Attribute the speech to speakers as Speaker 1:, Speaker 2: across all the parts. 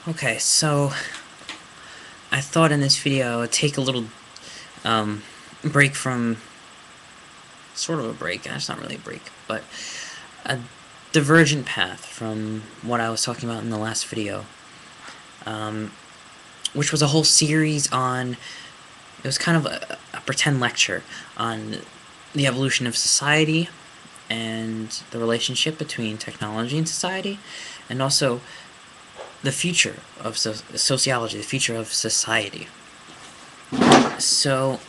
Speaker 1: Okay, so I thought in this video I would take a little um, break from sort of a break. It's not really a break, but a divergent path from what I was talking about in the last video, um, which was a whole series on. It was kind of a pretend lecture on the evolution of society and the relationship between technology and society, and also the future of sociology, the future of society. So,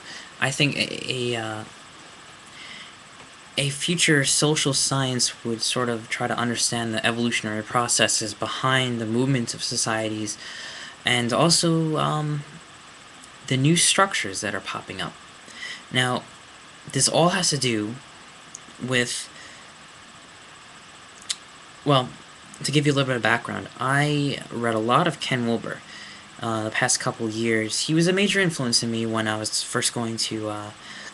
Speaker 1: I think a future social science would sort of try to understand the evolutionary processes behind the movements of societies, and also the new structures that are popping up. Now, this all has to do with, well, to give you a little bit of background, I read a lot of Ken Wilber the past couple years. He was a major influence in me when I was first going to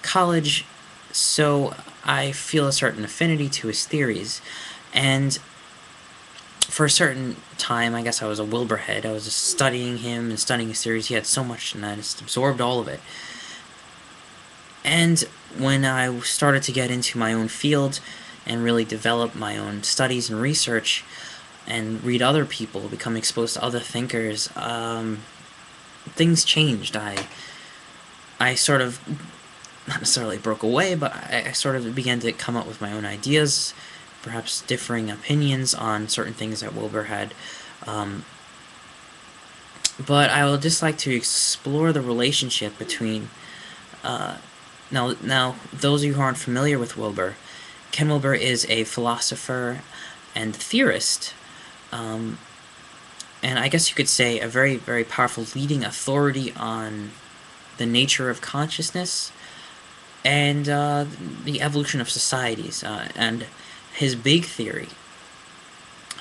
Speaker 1: college, so I feel a certain affinity to his theories. And for a certain time, I guess I was a Wilber head. I was just studying him and studying his theories. He had so much, and I just absorbed all of it. And when I started to get into my own field and really develop my own studies and research and read other people, become exposed to other thinkers, things changed. I sort of, not necessarily broke away, but I sort of began to come up with my own ideas, perhaps differing opinions on certain things that Wilber had. Um, but I would just like to explore the relationship between. Now, those of you who aren't familiar with Wilber, Ken Wilber is a philosopher and theorist, and I guess you could say a very, very powerful leading authority on the nature of consciousness and the evolution of societies. And his big theory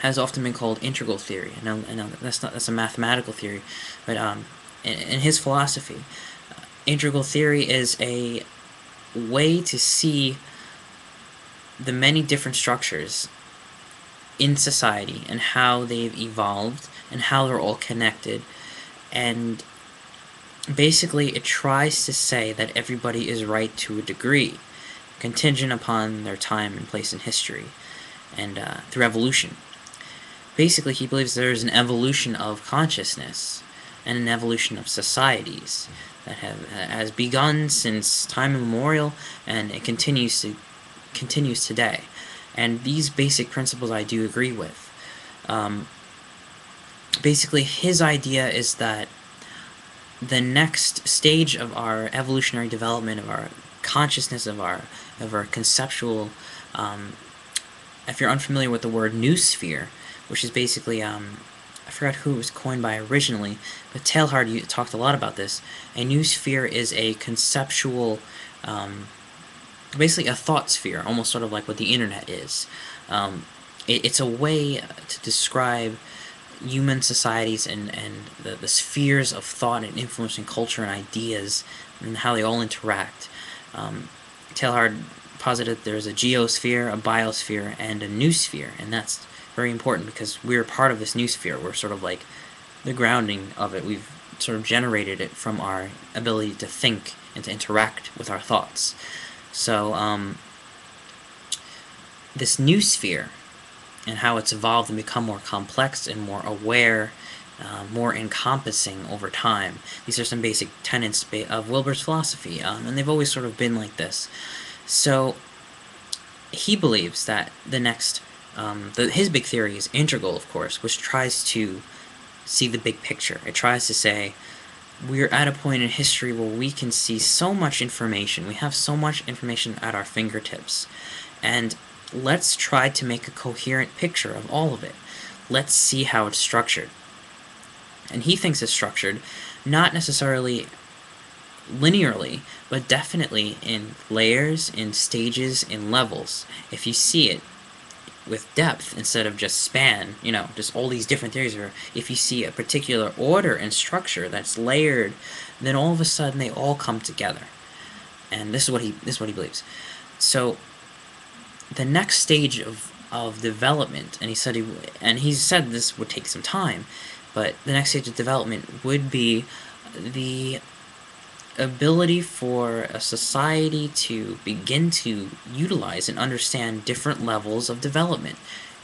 Speaker 1: has often been called integral theory. I know that's a mathematical theory, but in his philosophy, integral theory is a way to see the many different structures in society and how they've evolved and how they're all connected. And basically, it tries to say that everybody is right to a degree, contingent upon their time and place in history, and through evolution. Basically, he believes there is an evolution of consciousness and an evolution of societies that has begun since time immemorial, and it continues today. And these basic principles I do agree with. Basically, his idea is that the next stage of our evolutionary development, of our consciousness, of our conceptual, if you're unfamiliar with the word noosphere, which is basically, I forgot who it was coined by originally, but Teilhard talked a lot about this. A noosphere is a conceptual, basically a thought sphere, almost sort of like what the internet is. It's a way to describe human societies and the spheres of thought and influence and culture and ideas and how they all interact. Teilhard posited there's a geosphere, a biosphere, and a noosphere, and that's very important because we're part of this noosphere. We're sort of like the grounding of it. We've sort of generated it from our ability to think and to interact with our thoughts. So, this noosphere and how it's evolved and become more complex and more aware, more encompassing over time. These are some basic tenets of Wilber's philosophy, and they've always sort of been like this. So he believes that the next, his big theory is integral, of course, which tries to see the big picture. It tries to say, we're at a point in history where we can see so much information. We have so much information at our fingertips. And let's try to make a coherent picture of all of it. Let's see how it's structured. And he thinks it's structured not necessarily linearly, but definitely in layers, in stages, in levels. If you see it with depth instead of just span, just all these different theories, or if you see a particular order and structure that's layered, then all of a sudden they all come together. And this is what he believes. So the next stage of development, and he said this would take some time, but the next stage of development would be the ability for a society to begin to utilize and understand different levels of development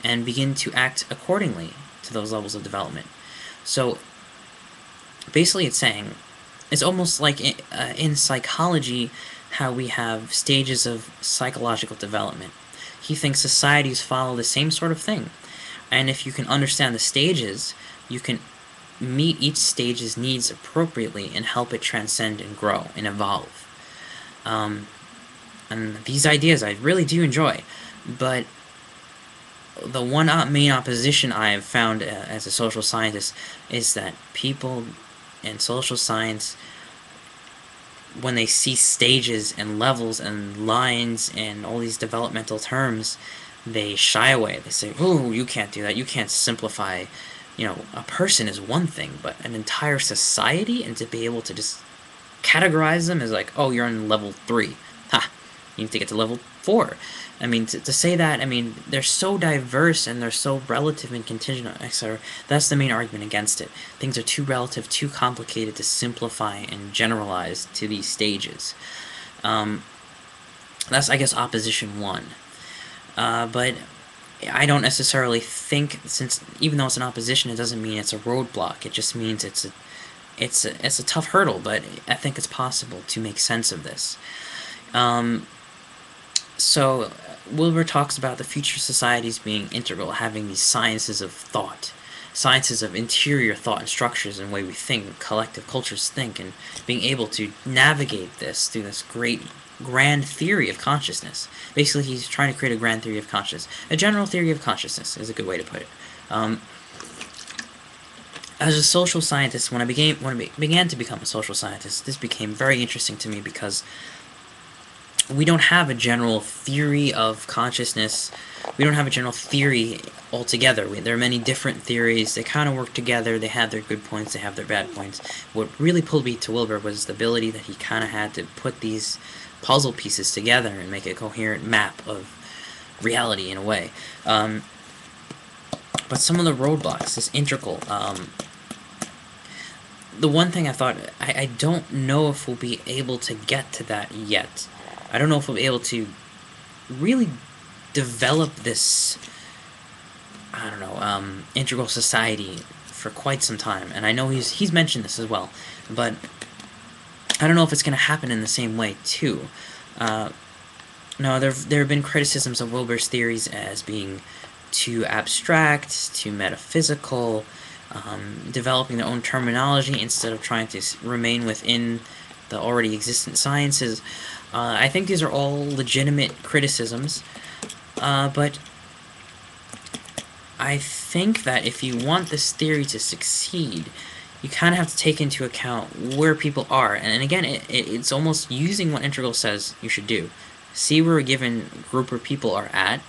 Speaker 1: and begin to act accordingly to those levels of development. So basically it's saying, it's almost like in psychology how we have stages of psychological development. He thinks societies follow the same sort of thing. And if you can understand the stages, you can meet each stage's needs appropriately and help it transcend and grow and evolve. And these ideas I really do enjoy, but the one main opposition I have found as a social scientist is that people in social science, when they see stages and levels and lines and all these developmental terms, they shy away. They say, "Oh, you can't do that. You can't simplify. A person is one thing, but an entire society, and to be able to just categorize them as like, oh, you're on level 3. Ha! You need to get to level 4." I mean, to say that, I mean, they're so diverse and they're so relative and contingent, etc. That's the main argument against it. Things are too relative, too complicated to simplify and generalize to these stages. That's, I guess, opposition 1. But I don't necessarily think, since even though it's an opposition, it doesn't mean it's a roadblock. It just means it's a tough hurdle, but I think it's possible to make sense of this. So Wilber talks about the future societies being integral, having these sciences of thought, sciences of interior thought and structures and the way we think, collective cultures think, and being able to navigate this through this great grand theory of consciousness. Basically, he's trying to create a grand theory of consciousness. A general theory of consciousness is a good way to put it. As a social scientist, when I began to become a social scientist, this became very interesting to me because we don't have a general theory of consciousness. We don't have a general theory altogether. There are many different theories. They kind of work together. They have their good points. They have their bad points. What really pulled me to Wilber was the ability that he kind of had to put these puzzle pieces together and make a coherent map of reality in a way. But some of the roadblocks, this integral, the one thing I thought, I don't know if we'll be able to get to that yet. I don't know if we'll be able to really develop this, I don't know, integral society for quite some time. And I know he's mentioned this as well, but I don't know if it's going to happen in the same way, too. No, there have been criticisms of Wilber's theories as being too abstract, too metaphysical, developing their own terminology instead of trying to remain within the already existent sciences. I think these are all legitimate criticisms, but I think that if you want this theory to succeed, you kind of have to take into account where people are. And again, it's almost using what Integral says you should do. See where a given group of people are at,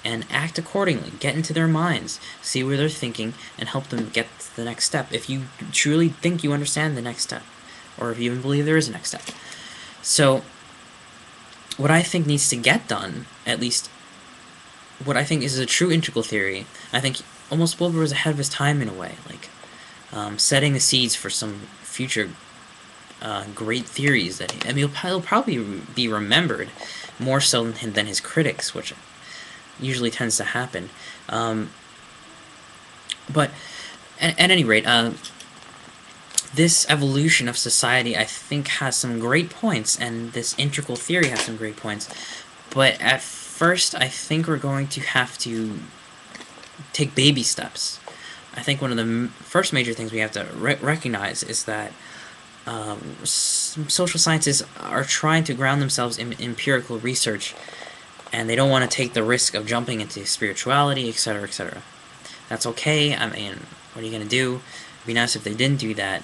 Speaker 1: and act accordingly. Get into their minds. See where they're thinking, and help them get to the next step. If you truly think you understand the next step, or if you even believe there is a next step. So, what I think needs to get done, at least what I think is a true integral theory, I think almost Wilber was ahead of his time in a way, like setting the seeds for some future great theories that he'll probably be remembered more so than his critics, which usually tends to happen. But at any rate, this evolution of society, I think, has some great points, and this integral theory has some great points. But at first, I think we're going to have to take baby steps. I think one of the first major things we have to recognize is that social scientists are trying to ground themselves in empirical research, and they don't want to take the risk of jumping into spirituality, etc., etc. That's okay. I mean, what are you going to do? It'd be nice if they didn't do that.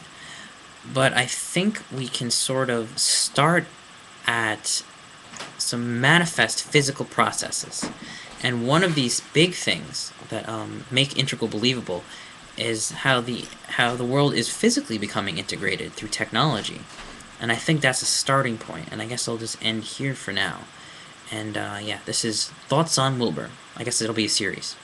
Speaker 1: But I think we can sort of start at some manifest physical processes. And one of these big things that make integral believable is how the world is physically becoming integrated through technology. And I think that's a starting point. And I guess I'll just end here for now. And yeah, this is Thoughts on Wilber. I guess it'll be a series.